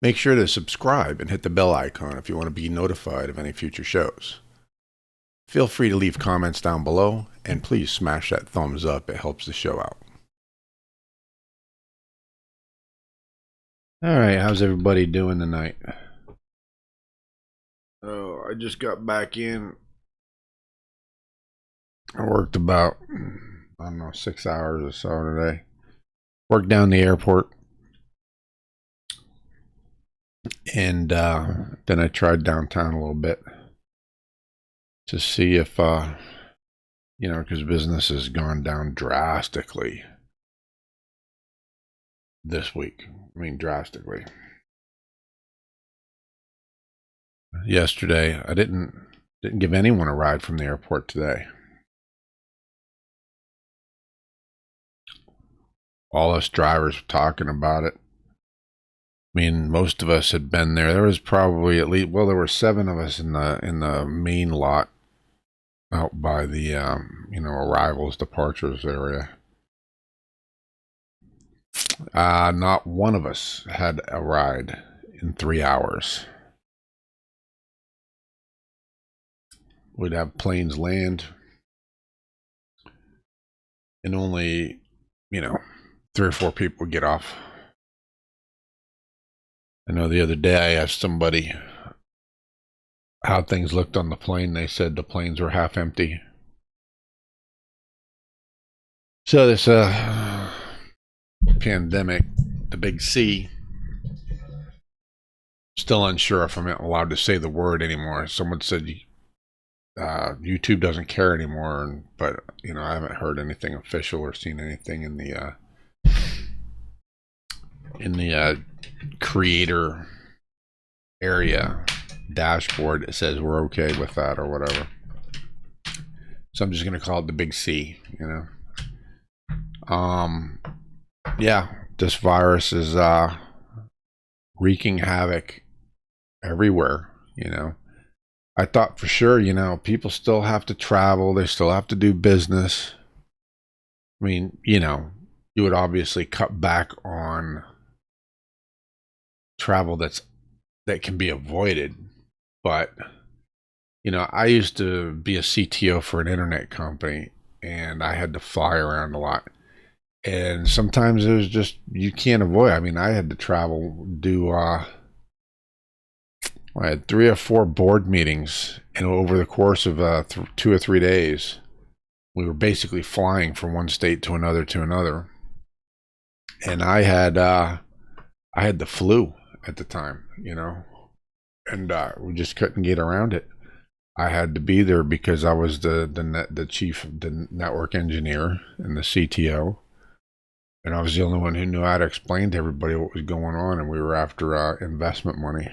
Make sure to subscribe and hit the bell icon if you want to be notified of any future shows. Feel free to leave comments down below, and please smash that thumbs up. It helps the show out. All right, how's everybody doing tonight? Oh, I just got back in. I worked about, I don't know, 6 hours or so today. Worked down the airport. And then I tried downtown a little bit to see if, because business has gone down drastically this week. I mean, drastically. Yesterday, I didn't give anyone a ride from the airport today. All us drivers were talking about it. I mean, most of us had been there. There was probably at least, well, there were 7 of us in the main lot out by the arrivals, departures area. Not one of us had a ride in 3 hours. We'd have planes land, and only 3 or 4 people would get off. I know the other day I asked somebody how things looked on the plane. They said the planes were half empty. So this pandemic, the big C, still unsure if I'm allowed to say the word anymore. Someone said YouTube doesn't care anymore, but I haven't heard anything official or seen anything in the creator area dashboard that says we're okay with that or whatever. So I'm just gonna call it the big C. Yeah, this virus is wreaking havoc everywhere. I thought for sure, people still have to travel, they still have to do business. I mean, you would obviously cut back on travel that can be avoided, but I used to be a CTO for an internet company, and I had to fly around a lot, and sometimes it was just you can't avoid. I mean, I had to travel, do I had 3 or 4 board meetings, and over the course of 2 or 3 days, we were basically flying from one state to another, and I had the flu at the time, and we just couldn't get around it. I had to be there because I was the chief, the network engineer, and the CTO, and I was the only one who knew how to explain to everybody what was going on. And we were after investment money,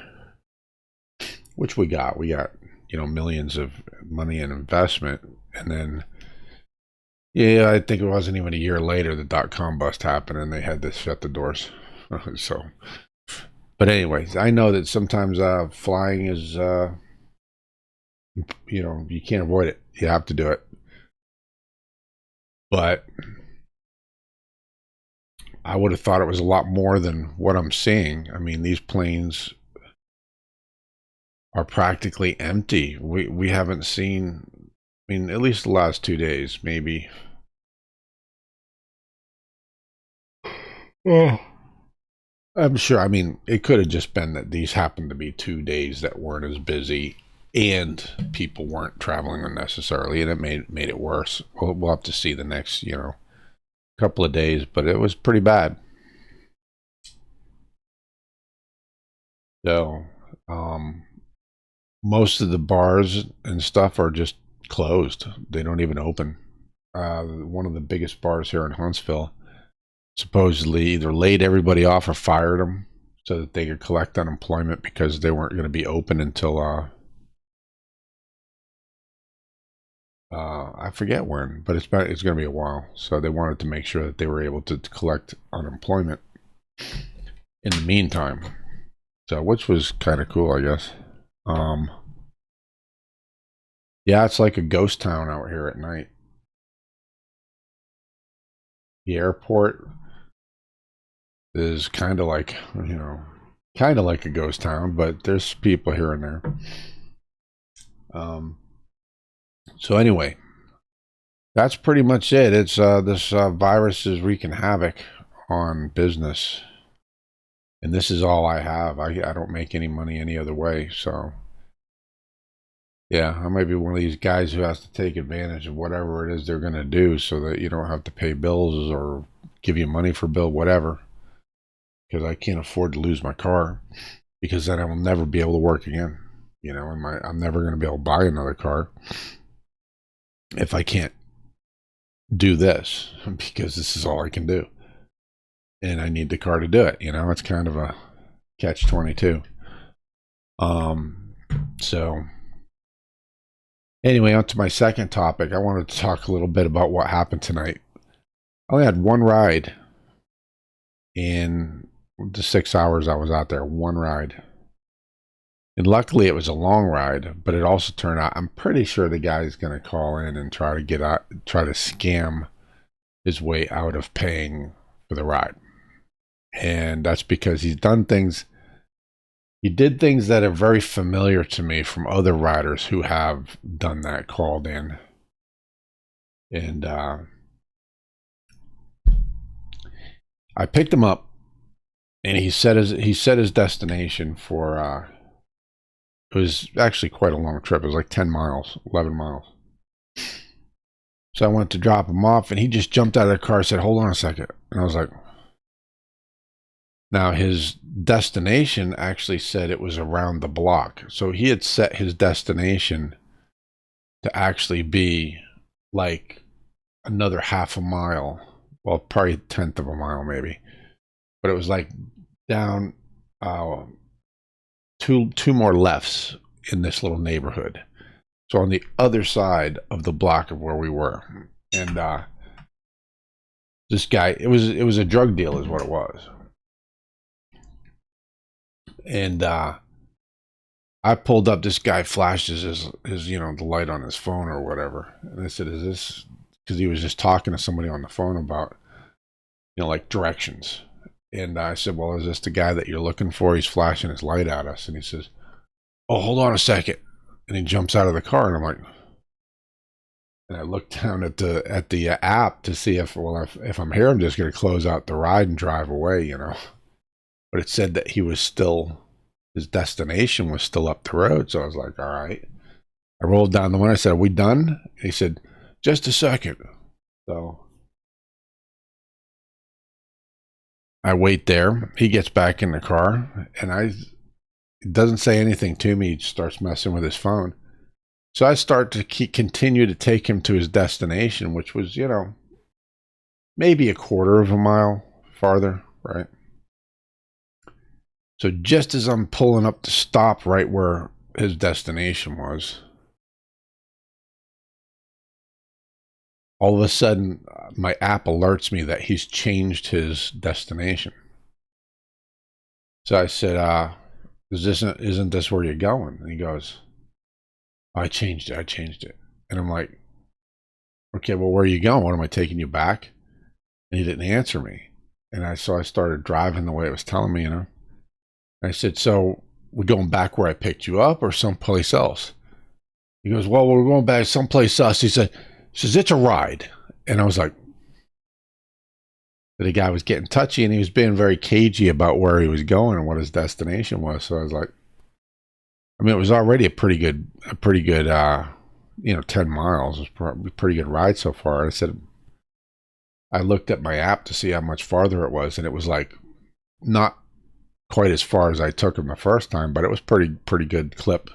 which we got. We got millions of money in investment, and then I think it wasn't even a year later the .com bust happened, and they had to shut the doors. So. But anyways, I know that sometimes flying is, you can't avoid it. You have to do it. But I would have thought it was a lot more than what I'm seeing. I mean, these planes are practically empty. We haven't seen, at least the last 2 days, maybe. Oh. I'm sure. It could have just been that these happened to be 2 days that weren't as busy, and people weren't traveling unnecessarily, and it made it worse. We'll have to see the next, couple of days, but it was pretty bad. So, most of the bars and stuff are just closed. They don't even open. One of the biggest bars here in Huntsville supposedly either laid everybody off or fired them so that they could collect unemployment because they weren't going to be open until I forget when, but it's going to be a while. So they wanted to make sure that they were able to collect unemployment in the meantime. So, which was kind of cool, I guess. Yeah, it's like a ghost town out here at night. The airport is kind of like, kind of like a ghost town, but there's people here and there. So anyway, that's pretty much it. It's this virus is wreaking havoc on business, and this is all I have. I don't make any money any other way, so yeah, I might be one of these guys who has to take advantage of whatever it is they're going to do so that you don't have to pay bills or give you money for bill, whatever, because I can't afford to lose my car, because then I will never be able to work again. You know, and I'm never going to be able to buy another car if I can't do this, because this is all I can do. And I need the car to do it. You know, it's kind of a catch-22. So anyway, on to my second topic. I wanted to talk a little bit about what happened tonight. I only had one ride in the 6 hours I was out there. One ride. And luckily it was a long ride, but it also turned out, I'm pretty sure the guy's going to call in and try to scam his way out of paying for the ride. And that's because he did things that are very familiar to me from other riders who have done that, called in. And I picked him up, and he set his destination for it was actually quite a long trip. It was like 10 miles, 11 miles. So I went to drop him off, and he just jumped out of the car and said, "Hold on a second." And I was like, now his destination actually said it was around the block. So he had set his destination to actually be like another half a mile. Well, probably a tenth of a mile maybe. But it was like down two more lefts in this little neighborhood. So on the other side of the block of where we were. And this guy, it was a drug deal is what it was. And I pulled up, this guy flashes his the light on his phone or whatever. And I said, "Is this," because he was just talking to somebody on the phone about, like directions. And I said, "Well, is this the guy that you're looking for? He's flashing his light at us." And he says, "Oh, hold on a second." And he jumps out of the car, and I'm like, and I look down at the app to see if I'm here, I'm just going to close out the ride and drive away, But it said that his destination was still up the road. So I was like, all right. I rolled down the window. I said, "Are we done?" He said, "Just a second." So I wait there. He gets back in the car, and it doesn't say anything to me. He starts messing with his phone. So I start to continue to take him to his destination, which was, maybe a quarter of a mile farther, right? So just as I'm pulling up to stop right where his destination was, all of a sudden my app alerts me that he's changed his destination. So I said, isn't this where you're going? And he goes, "I changed it. And I'm like, "Okay, well, where are you going? What, am I taking you back?" And he didn't answer me. And I started driving the way it was telling me, I said, "So we're going back where I picked you up or someplace else?" He goes, "Well, we're going back someplace else." He says, "It's a ride." And I was like, the guy was getting touchy, and he was being very cagey about where he was going and what his destination was. So I was like, it was already a pretty good 10 miles. It was probably a pretty good ride so far. I said, I looked at my app to see how much farther it was, and it was like not quite as far as I took him the first time, but it was pretty good clip.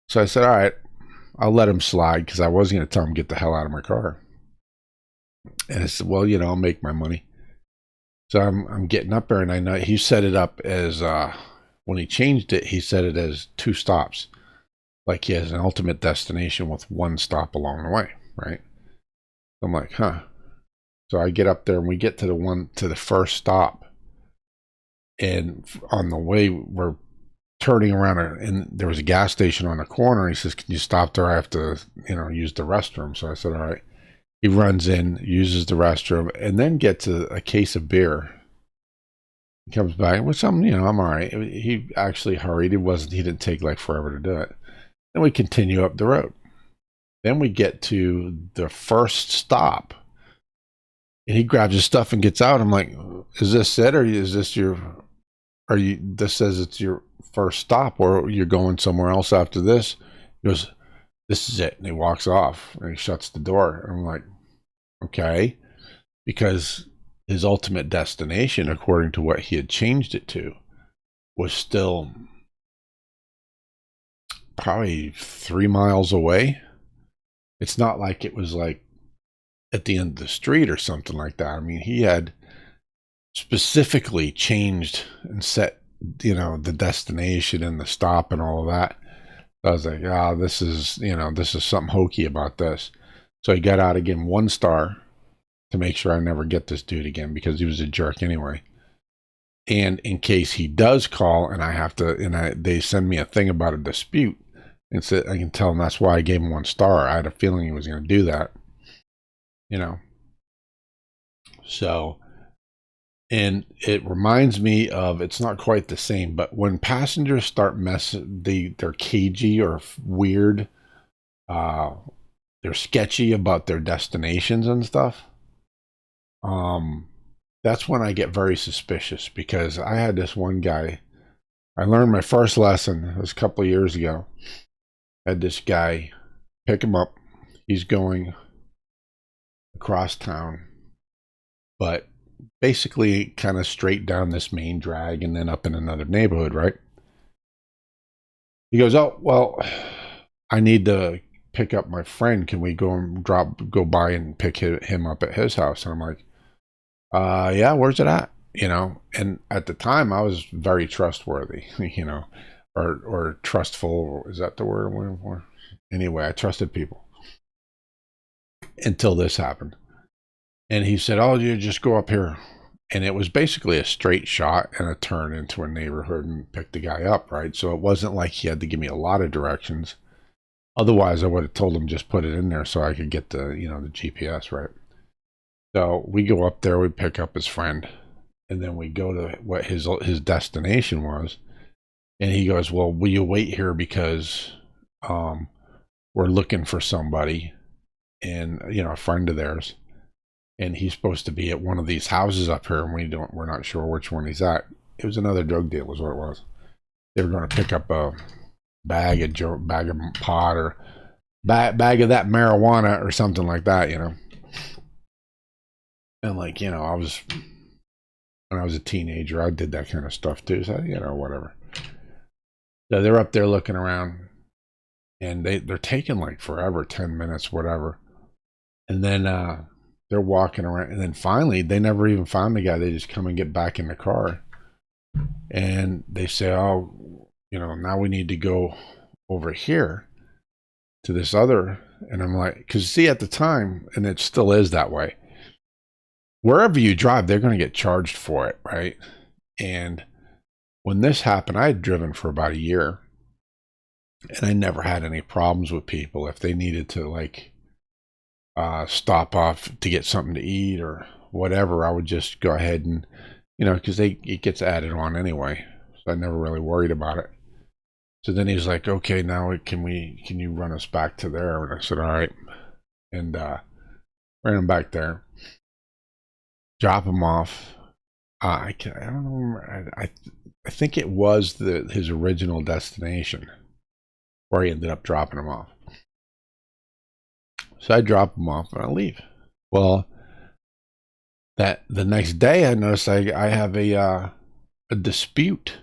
So I said, all right, I'll let him slide, because I was going to tell him get the hell out of my car. And I said, well, I'll make my money. So I'm getting up there, and I know he set it up as when he changed it, he set it as 2 stops, like he has an ultimate destination with 1 stop along the way, right? I'm like, huh. So I get up there, and we get to the first stop, and on the way we're turning around, and there was a gas station on the corner. He says, "Can you stop there? I have to, use the restroom." So I said, all right. He runs in, uses the restroom, and then gets a case of beer. He comes back with some, I'm all right. He actually hurried. He didn't take like forever to do it. Then we continue up the road. Then we get to the first stop. And he grabs his stuff and gets out. I'm like, is this it? Or is this this says it's your first stop, or you're going somewhere else after this? He goes, this is it. And he walks off and he shuts the door. And I'm like, okay. Because his ultimate destination, according to what he had changed it to, was still probably 3 miles away. It's not like it was like at the end of the street or something like that. I mean, he had specifically changed and set, the destination and the stop and all of that. I was like, this is something hokey about this. So he got out again, 1 star, to make sure I never get this dude again, because he was a jerk anyway. And in case he does call and I have to, they send me a thing about a dispute, and so I can tell him that's why I gave him 1 star. I had a feeling he was going to do that, So, and it reminds me of, it's not quite the same, but when passengers start they're cagey or weird, they're sketchy about their destinations and stuff. That's when I get very suspicious, because I had this one guy. I learned my first lesson. It was a couple of years ago. I had this guy pick him up. He's going across town, but basically kind of straight down this main drag and then up in another neighborhood, right? He goes, oh, well, I need to pick up my friend. Can we go by and pick him up at his house? And I'm like, yeah, where's it at? And at the time I was very trustworthy, or trustful. Is that the word I'm looking for? Anyway, I trusted people until this happened. And he said, oh, you just go up here. And it was basically a straight shot and a turn into a neighborhood and pick the guy up, right? So it wasn't like he had to give me a lot of directions. Otherwise, I would have told him just put it in there so I could get the GPS, right? So we go up there, we pick up his friend, and then we go to what his destination was. And he goes, well, will you wait here, because we're looking for somebody, and a friend of theirs, and he's supposed to be at one of these houses up here, and we're not sure which one he's at. It was another drug deal, was what it was. They were going to pick up a bag of pot, or bag of that marijuana or something like that, And like, when I was a teenager, I did that kind of stuff too. So, whatever. So they're up there looking around, and they're taking like forever, 10 minutes, whatever. And then they're walking around, and then finally they never even found the guy. They just come and get back in the car, and they say, oh, now we need to go over here to this other. And I'm like, because see, at the time, and it still is that way, wherever you drive, they're going to get charged for it, right? And when this happened, I had driven for about a year, and I never had any problems with people. If they needed to like stop off to get something to eat or whatever, I would just go ahead and, because it gets added on anyway. So I never really worried about it. So then he's like, okay, now can you run us back to there? And I said, all right. And ran him back there. Drop him off. I don't know. I think it was his original destination where he ended up dropping him off. So I drop him off and I leave. Well, that the next day I noticed I have a dispute.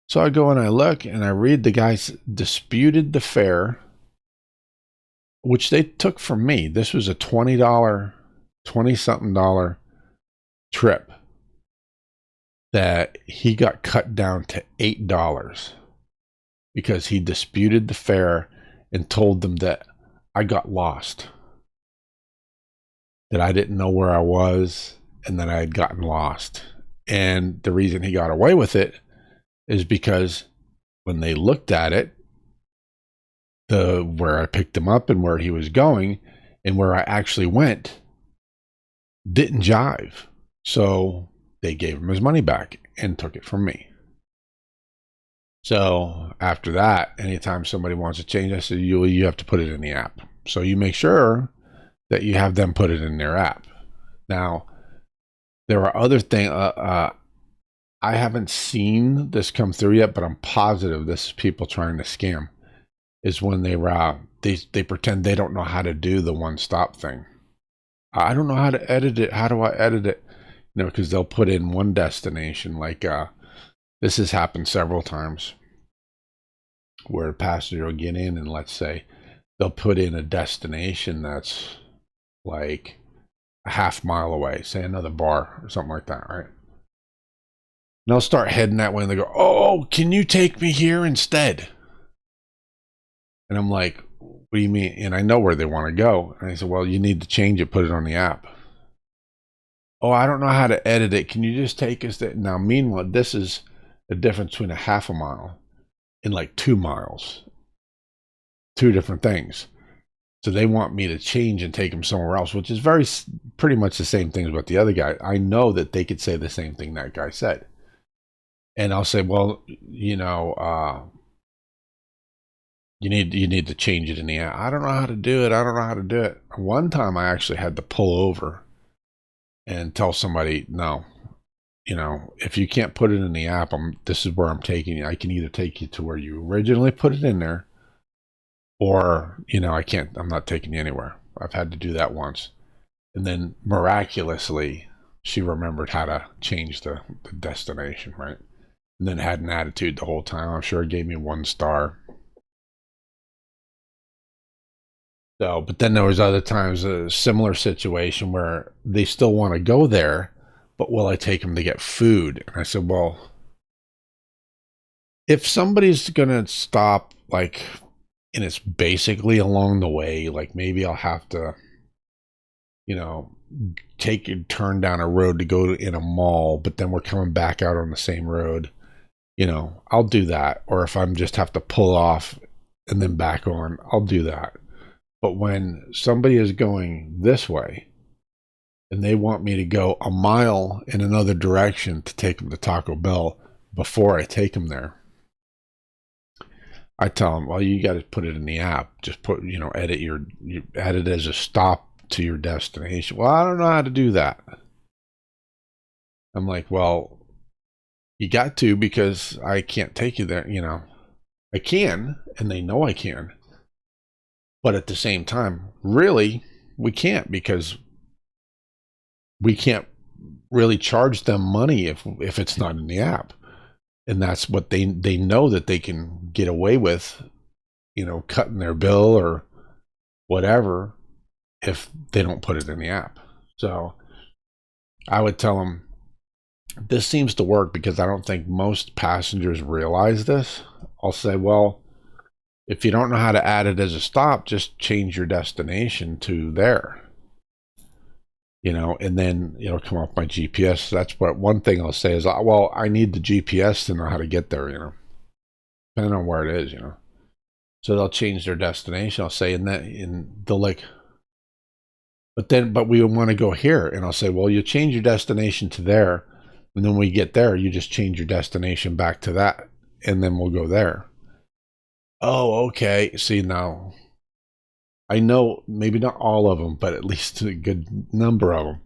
So I go and I look and I read the guy's disputed the fare, which they took from me. This was a $20-something trip that he got cut down to $8 because he disputed the fare and told them that I got lost, that I didn't know where I was, and that I had gotten lost. And the reason he got away with it is because when they looked at it, where I picked him up and where he was going and where I actually went didn't jive. So they gave him his money back and took it from me. So after that, anytime somebody wants to change, I said, you have to put it in the app. So you make sure that you have them put it in their app. Now, there are other things. I haven't seen this come through yet, but I'm positive this is people trying to scam. Is when they pretend they don't know how to do the one-stop thing. I don't know how to edit it. How do I edit it? Because they'll put in one destination. Like this has happened several times, where a passenger will get in and let's say they'll put in a destination that's like a half mile away, say another bar or something like that, right? And they'll start heading that way and they go, oh, can you take me here instead? And I'm like, what do you mean? And I know where they want to go. And I said, well, you need to change it, put it on the app. Oh, I don't know how to edit it. Can you just take us there? Now, meanwhile, this is the difference between a half a mile and like 2 miles. Two different things. So they want me to change and take them somewhere else, which is pretty much the same thing as what the other guy. I know that they could say the same thing that guy said. And I'll say, well, you need to change it in the app. I don't know how to do it. One time I actually had to pull over and tell somebody, no, if you can't put it in the app, this is where I'm taking you. I can either take you to where you originally put it in there, or, I'm not taking you anywhere. I've had to do that once. And then miraculously, she remembered how to change the destination, right? And then had an attitude the whole time. I'm sure it gave me 1 star. So, but then there was other times a similar situation where they still want to go there, but will I take them to get food? And I said, well, if somebody's going to stop, like, and it's basically along the way, like maybe I'll have to, take a turn down a road to go in a mall, but then we're coming back out on the same road, I'll do that. Or if I'm just have to pull off and then back on, I'll do that. But when somebody is going this way and they want me to go a mile in another direction to take them to Taco Bell before I take them there, I tell them, well, you got to put it in the app. Just put, edit you add it as a stop to your destination. Well, I don't know how to do that. I'm like, well, you got to, because I can't take you there. I can, and they know I can. But at the same time, really, we can't, because we can't really charge them money if it's not in the app. And that's what they know that they can get away with, cutting their bill or whatever if they don't put it in the app. So I would tell them, this seems to work because I don't think most passengers realize this. I'll say, well, if you don't know how to add it as a stop, just change your destination to there. And then it'll come off my GPS. That's what one thing I'll say is, well, I need the GPS to know how to get there, depending on where it is, So they'll change their destination. I'll say, and they'll like, but we want to go here. And I'll say, well, you change your destination to there. And then when we get there, you just change your destination back to that. And then we'll go there. Oh, okay. See, now I know maybe not all of them, but at least a good number of them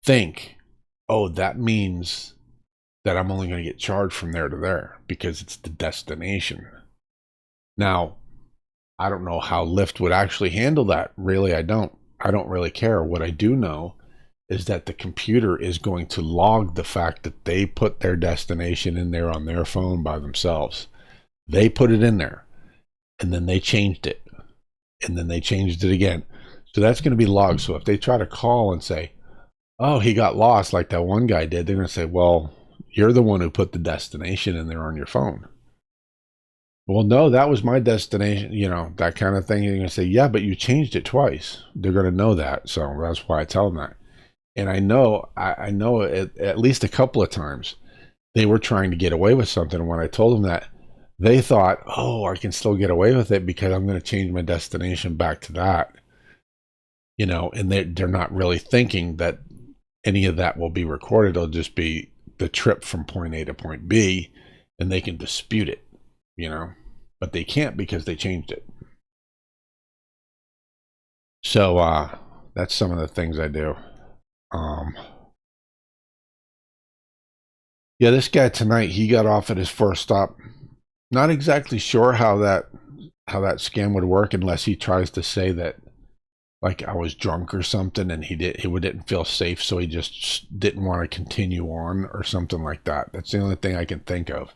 think, oh, that means that I'm only going to get charged from there to there because it's the destination. Now, I don't know how Lyft would actually handle that. Really, I don't really care. What I do know is that the computer is going to log the fact that they put their destination in there on their phone by themselves. They put it in there, and then they changed it, and then they changed it again. So that's going to be logged. So if they try to call and say, oh, he got lost like that one guy did, they're going to say, well, you're the one who put the destination in there on your phone. Well, no, that was my destination, that kind of thing. You're going to say, yeah, but you changed it twice. They're going to know that. So that's why I tell them that. And I know at least a couple of times they were trying to get away with something. And when I told them that, they thought, oh, I can still get away with it because I'm going to change my destination back to that. And they're not really thinking that any of that will be recorded. It'll just be the trip from point A to point B, and they can dispute it, but they can't because they changed it. So that's some of the things I do. Yeah, this guy tonight, he got off at his first stop. Not exactly sure how that scam would work unless he tries to say that like I was drunk or something, and he didn't feel safe, so he just didn't want to continue on or something like that. That's the only thing I can think of.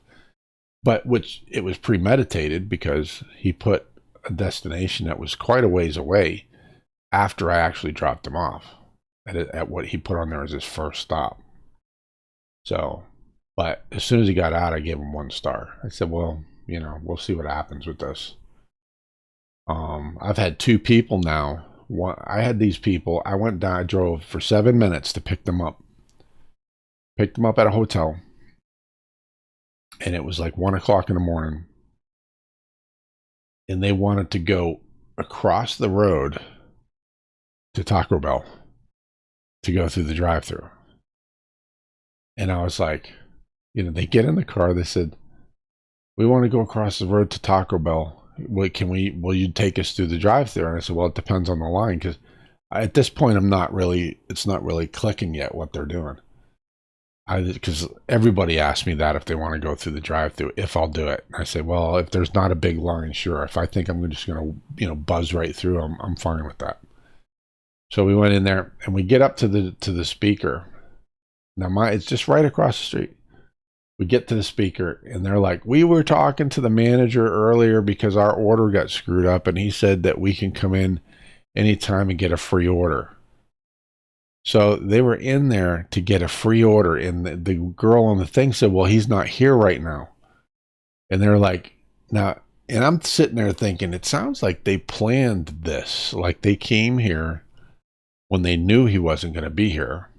But which it was premeditated because he put a destination that was quite a ways away after I actually dropped him off at what he put on there as his first stop. So, but as soon as he got out, I gave him 1 star. I said, well, we'll see what happens with this. I've had 2 people now. I had these people. I drove for 7 minutes to pick them up. Picked them up at a hotel. And it was like 1 o'clock in the morning. And they wanted to go across the road to Taco Bell to go through the drive-thru. And I was like, they get in the car. They said, we want to go across the road to Taco Bell. Will you take us through the drive-thru? And I said, well, it depends on the line, because at this point, it's not really clicking yet what they're doing. Because everybody asks me that if they want to go through the drive-thru, if I'll do it. I say, well, if there's not a big line, sure. If I think I'm just going to, buzz right through, I'm fine with that. So we went in there and we get up to the speaker. Now it's just right across the street. We get to the speaker and they're like, we were talking to the manager earlier because our order got screwed up, and he said that we can come in anytime and get a free order. So they were in there to get a free order, and the girl on the thing said, well, he's not here right now. And they're like, now, and I'm sitting there thinking, it sounds like they planned this. Like they came here when they knew he wasn't going to be here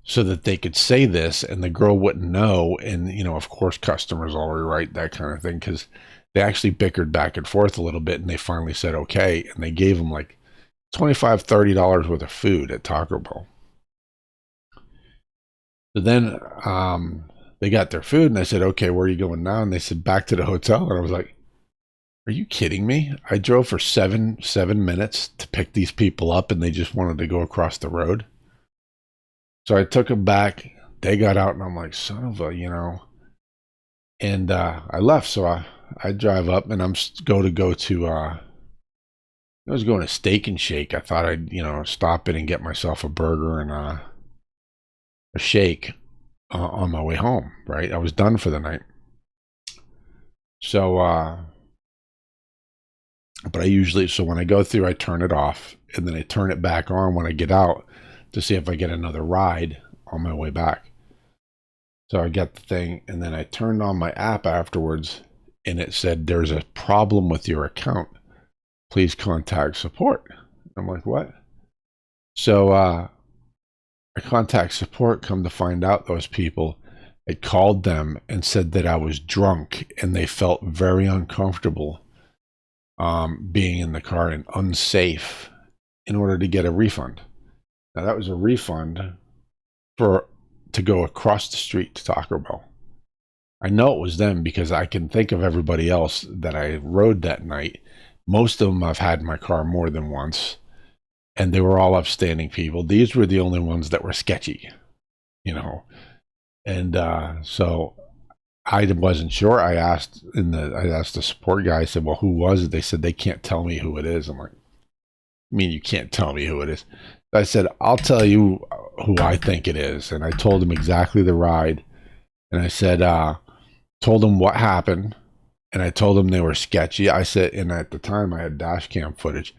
so that they could say this and the girl wouldn't know. And, of course, customers always write that kind of thing, because they actually bickered back and forth a little bit, and they finally said, okay. And they gave him like $25, $30 worth of food at Taco Bell. So then they got their food, and I said, okay, where are you going now? And they said, back to the hotel. And I was like, are you kidding me? I drove for seven minutes to pick these people up, and they just wanted to go across the road. So I took them back. They got out, and I'm like, son of a, And I left. So I drive up, and I'm go to I was going to Steak and Shake. I thought I'd, stop in and get myself a burger and a shake on my way home, right? I was done for the night. So, but so when I go through, I turn it off, and then I turn it back on when I get out to see if I get another ride on my way back. So I get the thing, and then I turned on my app afterwards, and it said, there's a problem with your account. Please contact support. I'm like, what? So I contact support, come to find out those people had called them and said that I was drunk, and they felt very uncomfortable being in the car and unsafe in order to get a refund. Now that was a refund to go across the street to Taco Bell. I know it was them because I can think of everybody else that I rode that night. Most of them I've had in my car more than once, and they were all upstanding people. These were the only ones that were sketchy, And so I wasn't sure. I asked the support guy. I said, well, who was it? They said they can't tell me who it is. I'm like, I mean, you can't tell me who it is. I said, I'll tell you who I think it is. And I told him exactly the ride. And I said, told him what happened. And I told them they were sketchy. I said, and at the time I had dash cam footage.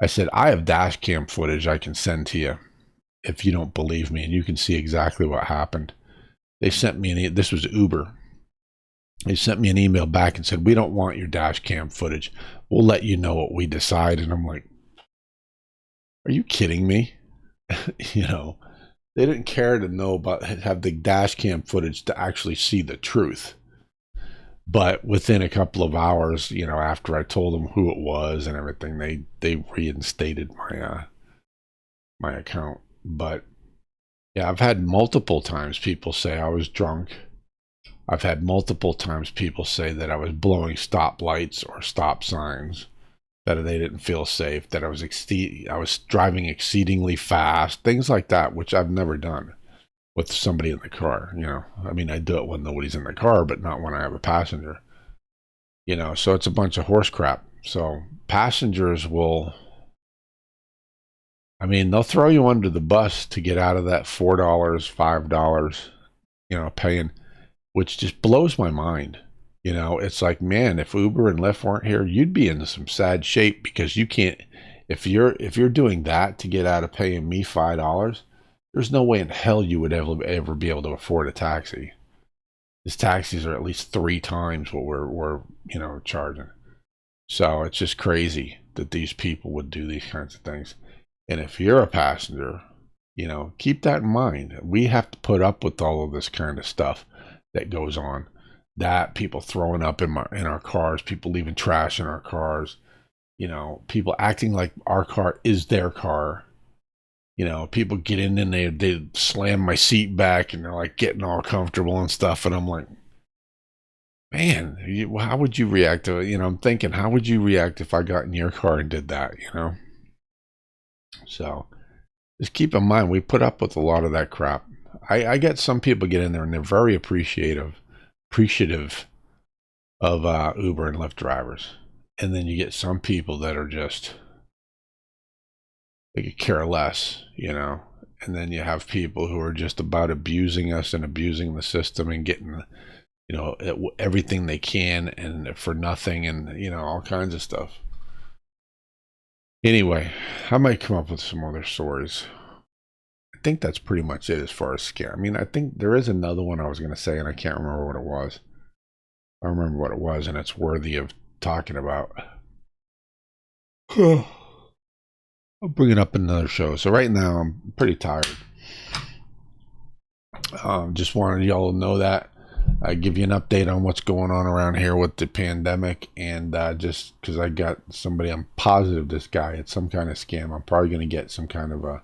I said, I have dash cam footage I can send to you if you don't believe me, and you can see exactly what happened. They sent me this was Uber. They sent me an email back and said, we don't want your dash cam footage. We'll let you know what we decide. And I'm like, are you kidding me? They didn't care to know have the dash cam footage to actually see the truth. But within a couple of hours, after I told them who it was and everything, they reinstated my account. But Yeah, I've had multiple times people say I was drunk. I've had multiple times people say that I was blowing stop lights or stop signs, that they didn't feel safe, that I was driving exceedingly fast, things like that, which I've never done with somebody in the car. I mean, I do it when nobody's in the car, but not when I have a passenger. So it's a bunch of horse crap. So passengers will, I mean, they'll throw you under the bus to get out of that $4, $5, paying, which just blows my mind. It's like, man, if Uber and Lyft weren't here, you'd be in some sad shape, because you can't, if you're doing that to get out of paying me $5, there's no way in hell you would ever be able to afford a taxi. These taxis are at least 3 times what we're charging. So it's just crazy that these people would do these kinds of things. And if you're a passenger, keep that in mind. We have to put up with all of this kind of stuff that goes on. That people throwing up in our cars, people leaving trash in our cars, people acting like our car is their car. People get in and they slam my seat back and they're like getting all comfortable and stuff, and I'm like, man, how would you react to it? I'm thinking, how would you react if I got in your car and did that? So just keep in mind, we put up with a lot of that crap. I get some people get in there and they're very appreciative of Uber and Lyft drivers. And then you get some people that are just, they could care less, And then you have people who are just about abusing us and abusing the system and getting, everything they can and for nothing, and, all kinds of stuff. Anyway, I might come up with some other stories. I think that's pretty much it as far as scare. I mean, I think there is another one I was going to say, and I can't remember what it was. I remember what it was, and it's worthy of talking about. I'll bring it up in another show. So right now, I'm pretty tired. Just wanted y'all to know that. I give you an update on what's going on around here with the pandemic, and just because I got somebody, I'm positive this guy, it's some kind of scam. I'm probably going to get some kind of a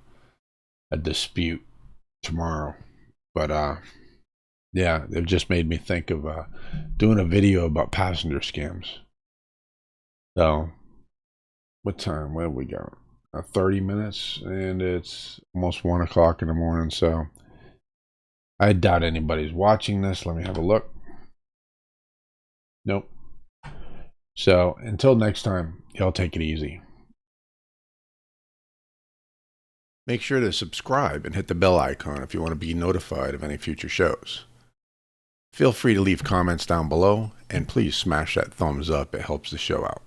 dispute tomorrow. But yeah, it just made me think of doing a video about passenger scams. So what time? Where have we got? 30 minutes, and it's almost 1 o'clock in the morning. So I doubt anybody's watching this. Let me have a look. Nope. So until next time, y'all take it easy. Make sure to subscribe and hit the bell icon if you want to be notified of any future shows. Feel free to leave comments down below, and please smash that thumbs up. It helps the show out.